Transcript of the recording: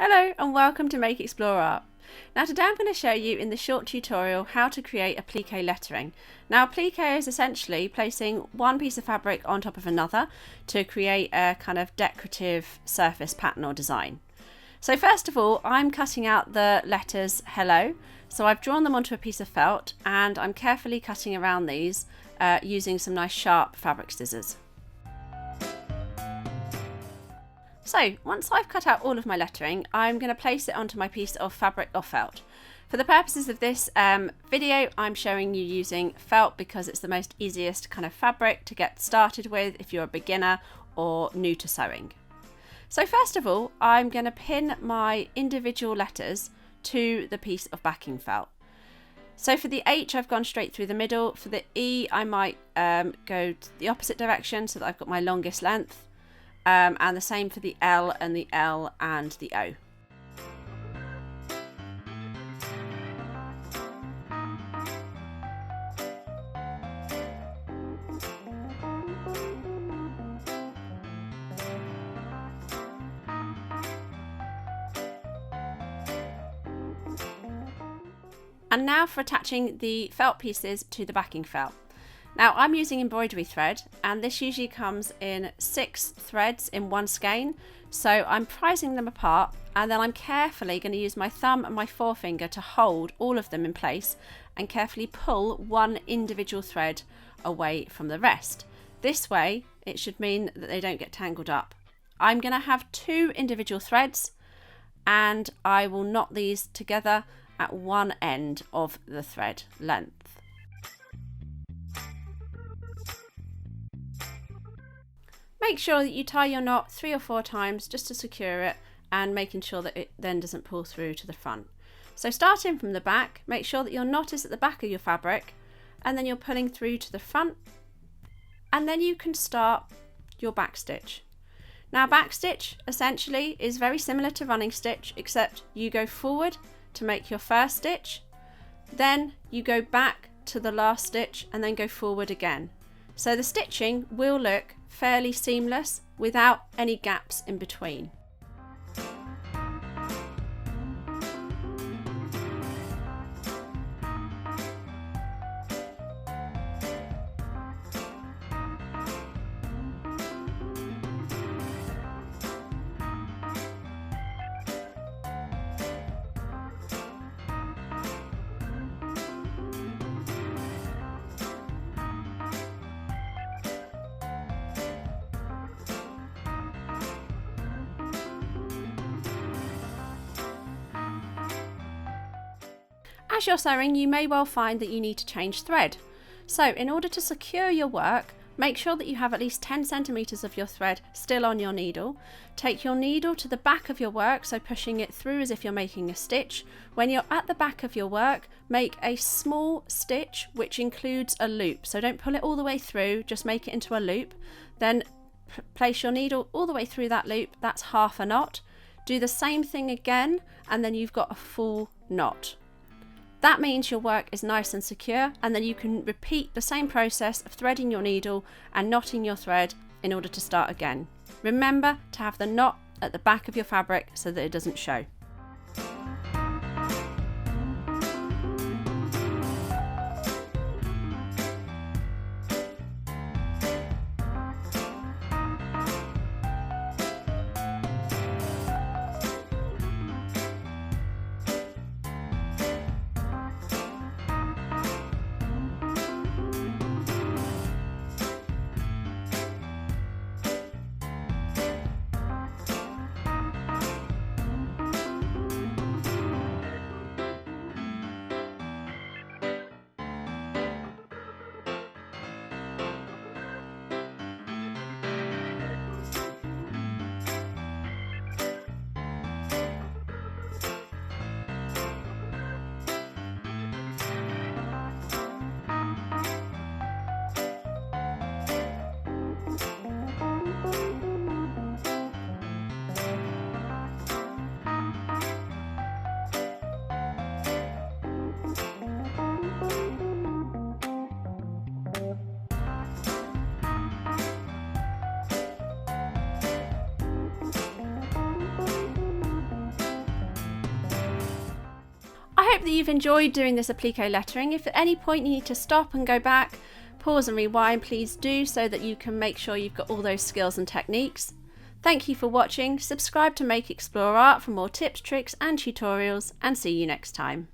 Hello and welcome to Make Explore Art. Now today I'm going to show you in the short tutorial how to create applique lettering. Now applique is essentially placing one piece of fabric on top of another to create a kind of decorative surface pattern or design. So first of all, I'm cutting out the letters hello. So I've drawn them onto a piece of felt and I'm carefully cutting around these using some nice sharp fabric scissors. So once I've cut out all of my lettering, I'm going to place it onto my piece of fabric or felt. For the purposes of this video, I'm showing you using felt because it's the most easiest kind of fabric to get started with if you're a beginner or new to sewing. So first of all, I'm going to pin my individual letters to the piece of backing felt. So for the H, I've gone straight through the middle. For the E, I might go the opposite direction so that I've got my longest length. And the same for the L and the L and the O. And now for attaching the felt pieces to the backing felt. Now I'm using embroidery thread and this usually comes in 6 threads in one skein, so I'm prising them apart and then I'm carefully going to use my thumb and my forefinger to hold all of them in place and carefully pull one individual thread away from the rest. This way it should mean that they don't get tangled up. I'm going to have 2 individual threads and I will knot these together at one end of the thread length. Make sure that you tie your knot 3 or 4 times just to secure it and making sure that it then doesn't pull through to the front. So starting from the back, make sure that your knot is at the back of your fabric and then you're pulling through to the front and then you can start your back stitch. Now back stitch essentially is very similar to running stitch except you go forward to make your first stitch, then you go back to the last stitch and then go forward again. So the stitching will look fairly seamless without any gaps in between. As you're sewing, you may well find that you need to change thread. So in order to secure your work, make sure that you have at least 10 centimeters of your thread still on your needle. Take your needle to the back of your work, so pushing it through as if you're making a stitch. When you're at the back of your work, make a small stitch which includes a loop. So don't pull it all the way through, just make it into a loop. Then place your needle all the way through that loop, that's half a knot. Do the same thing again and then you've got a full knot. That means your work is nice and secure and then you can repeat the same process of threading your needle and knotting your thread in order to start again. Remember to have the knot at the back of your fabric so that it doesn't show. I hope that you've enjoyed doing this applique lettering. If at any point you need to stop and go back, pause and rewind, please do, so that you can make sure you've got all those skills and techniques. Thank you for watching. Subscribe to Make Explore Art for more tips, tricks and tutorials, and see you next time.